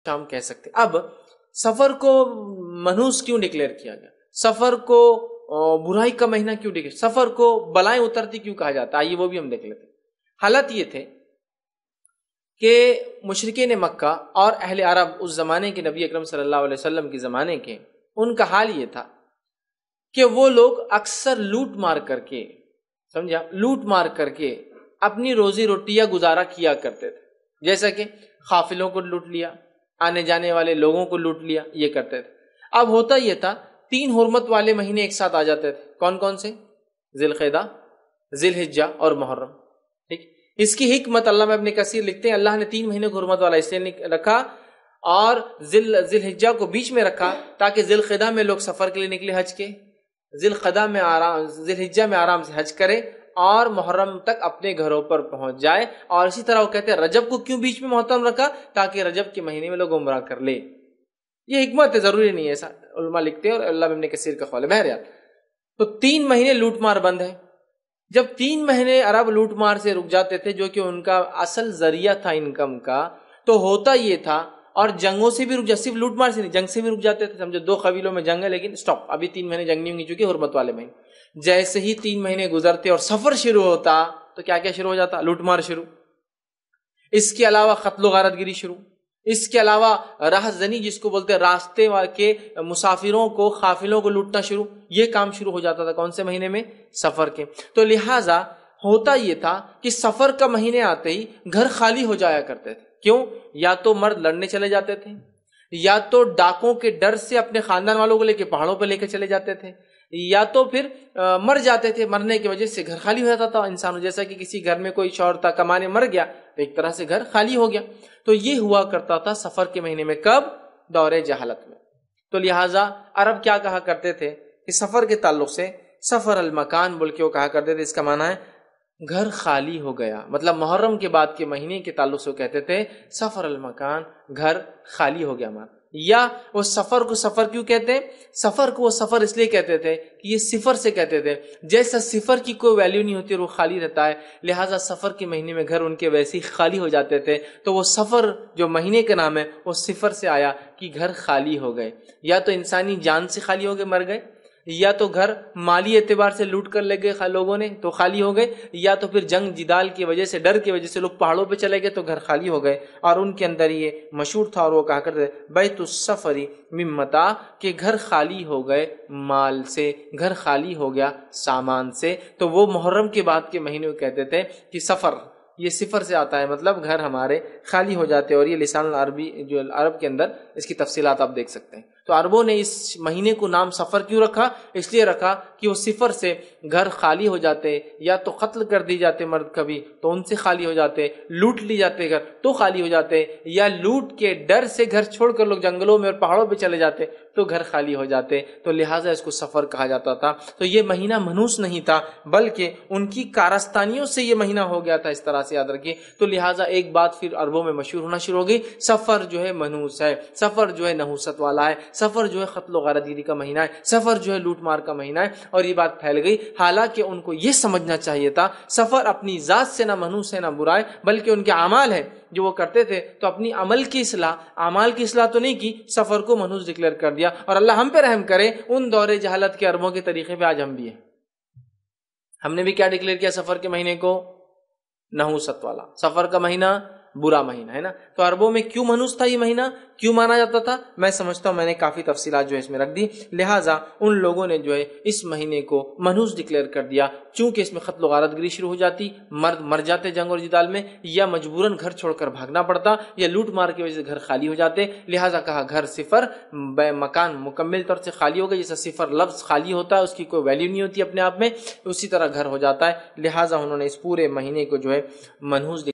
شام کہہ سکتے. اب سفر کو منحوس کیوں ڈکلیئر کیا گیا؟ سفر کو برائی کا مہینہ کیوں ڈکلیئر؟ سفر کو بلائیں اترتی کیوں کہا جاتا ہے؟ آئیے وہ بھی ہم دیکھ لیتے ہیں. حالت یہ تھے کہ مشرکین مکہ اور اہل عرب اس زمانے کے نبی اکرم صلی اللہ علیہ وسلم کے زمانے کے، ان کا حال یہ تھا کہ وہ لوگ اکثر لوٹ مار کر کے، سمجھا، لوٹ مار کر کے اپنی روزی روٹی یا گزارا کیا کرتے تھے. جیسا کہ قافلوں کو لوٹ لیا، آنے جانے والے لوگوں کو لوٹ لیا، یہ کرتے تھے. اب ہوتا یہ تھا 3 حرمت والے مہینے ایک ساتھ آ جاتے تھے. کون کون سے؟ ذی القعدہ، ذی الحجہ اور محرم. ٹھیک، اس کی حکمت علامہ ابن کثیر لکھتے ہیں اللہ نے 3 مہینے کو حرمت والا اس لیے رکھا اور ذی الحجہ کو بیچ میں رکھا تاکہ ذی القعدہ میں لوگ سفر کے لیے نکلے حج کے، ذی الحجہ میں آرام سے حج کرے اور محرم تک اپنے گھروں پر پہنچ جائے. اور اسی طرح وہ کہتے ہیں رجب کو کیوں بیچ میں محترم رکھا؟ تاکہ رجب کے مہینے میں لوگ عمرہ کر لے. یہ حکمت ہے، ضروری نہیں ہے، ایسا علماء لکھتے ہیں اور اللہ ابن کثیر کا قول ہے. بہرحال تو 3 مہینے لوٹ مار بند ہے. جب 3 مہینے عرب لوٹ مار سے رک جاتے تھے جو کہ ان کا اصل ذریعہ تھا انکم کا، تو ہوتا یہ تھا، اور جنگوں سے بھی رک جاتے، صرف لوٹ مار سے نہیں، جنگ سے بھی رک جاتے تھے. سمجھو 2 قبیلوں میں جنگ ہے لیکن سٹاپ، ابھی 3 مہینے جنگ نہیں ہوں گی چونکہ حرمت والے مہینے. جیسے ہی 3 مہینے گزرتے اور سفر شروع ہوتا تو کیا کیا شروع ہو جاتا؟ لوٹ مار شروع. اس کے علاوہ قتل و غارت گیری شروع. اس کے علاوہ راہ زنی جس کو بولتے ہیں، راستے کے مسافروں کو، قافلوں کو لوٹنا شروع. یہ کام شروع ہو جاتا تھا کون سے مہینے میں؟ سفر کے. تو لہٰذا ہوتا یہ تھا کہ سفر کا مہینے آتے ہی گھر خالی ہو جایا کرتے تھے. کیوں؟ یا تو مرد لڑنے چلے جاتے تھے، یا تو ڈاکوں کے ڈر سے اپنے خاندان والوں کو لے کے پہاڑوں پہ لے کے چلے جاتے تھے، یا تو پھر مر جاتے تھے. مرنے کی وجہ سے گھر خالی ہو جاتا تھا انسانوں. جیسا کہ کسی گھر میں کوئی شوہر تھا کمانے مر گیا تو ایک طرح سے گھر خالی ہو گیا. تو یہ ہوا کرتا تھا سفر کے مہینے میں. کب؟ دور جہالت میں. تو لہٰذا عرب کیا کہا کرتے تھے کہ سفر کے تعلق سے سفر المکان بول کے وہ کہا کرتے تھے. اس کا معنی ہے گھر خالی ہو گیا. مطلب محرم کے بعد کے مہینے کے تعلق سے وہ کہتے تھے سفر المکان، گھر خالی ہو گیا ہمارا. یا وہ سفر کو سفر کیوں کہتے ہیں؟ سفر کو وہ سفر اس لیے کہتے تھے کہ یہ صفر سے کہتے تھے. جیسا صفر کی کوئی ویلیو نہیں ہوتی اور وہ خالی رہتا ہے، لہٰذا سفر کے مہینے میں گھر ان کے ویسے ہی خالی ہو جاتے تھے. تو وہ سفر جو مہینے کا نام ہے وہ صفر سے آیا کہ گھر خالی ہو گئے. یا تو انسانی جان سے خالی ہو گئے، مر گئے، یا تو گھر مالی اعتبار سے لوٹ کر لے گئے لوگوں نے تو خالی ہو گئے، یا تو پھر جنگ جدال کی وجہ سے، ڈر کی وجہ سے لوگ پہاڑوں پہ چلے گئے تو گھر خالی ہو گئے. اور ان کے اندر یہ مشہور تھا اور وہ کہا کرتے بیت السفری من متاع، کہ گھر خالی ہو گئے مال سے، گھر خالی ہو گیا سامان سے. تو وہ محرم کے بعد کے مہینے کو کہتے تھے کہ سفر، یہ صفر سے آتا ہے، مطلب گھر ہمارے خالی ہو جاتے. اور یہ لسان العربی جو عرب کے اندر اس کی تفصیلات آپ دیکھ سکتے ہیں. تو عربوں نے اس مہینے کو نام سفر کیوں رکھا؟ اس لیے رکھا کہ وہ صفر سے گھر خالی ہو جاتے، یا تو قتل کر دی جاتے مرد کبھی تو ان سے خالی ہو جاتے، لوٹ لی جاتے گھر تو خالی ہو جاتے، یا لوٹ کے ڈر سے گھر چھوڑ کر لوگ جنگلوں میں اور پہاڑوں پہ چلے جاتے تو گھر خالی ہو جاتے. تو لہٰذا اس کو سفر کہا جاتا تھا. تو یہ مہینہ منحوس نہیں تھا بلکہ ان کی کارستانیوں سے یہ مہینہ ہو گیا تھا. اس طرح سے یاد رکھیے. تو لہٰذا ایک بات پھر عربوں میں مشہور ہونا شروع ہو گئی، سفر جو ہے منحوس ہے، سفر جو ہے نحوست والا ہے، سفر جو ہے قتل و غارت گیری کا مہینہ ہے، سفر جو ہے لوٹ مار کا مہینہ ہے. اور یہ بات پھیل گئی. حالانکہ ان کو یہ سمجھنا چاہیے تھا سفر اپنی ذات سے نہ منحوس ہے نہ برا ہے، بلکہ ان کے اعمال ہے جو وہ کرتے تھے. تو اپنی عمل کی اصلاح، اعمال کی اصلاح تو نہیں کی، سفر کو منحوس ڈکلیئر کر دیا. اور اللہ ہم پہ رحم کرے، ان دور جہالت کے عربوں کے طریقے پہ آج ہم بھی ہیں. ہم نے بھی کیا ڈکلیئر کیا سفر کے مہینے کو؟ نحوست والا. سفر کا مہینہ برا مہینہ ہے نا. تو عربوں میں کیوں منحوس تھا یہ مہینہ، کیوں مانا جاتا تھا؟ میں سمجھتا ہوں میں نے کافی تفصیلات جو ہے اس میں رکھ دی. لہٰذا ان لوگوں نے جو ہے اس مہینے کو منحوس ڈکلیئر کر دیا چونکہ اس میں قتل و غارت گری شروع ہو جاتی، مرد مر جاتے جنگ اور جدال میں، یا مجبوراً گھر چھوڑ کر بھاگنا پڑتا، یا لوٹ مار کی وجہ سے گھر خالی ہو جاتے. لہٰذا کہا گھر صفر، مکان مکمل طور سے خالی ہو گیا. جیسا صفر لفظ خالی ہوتا ہے اس کی کوئی ویلیو نہیں ہوتی اپنے آپ میں، اسی طرح گھر ہو جاتا ہے. لہٰذا انہوں نے اس پورے مہینے کو جو ہے منحوس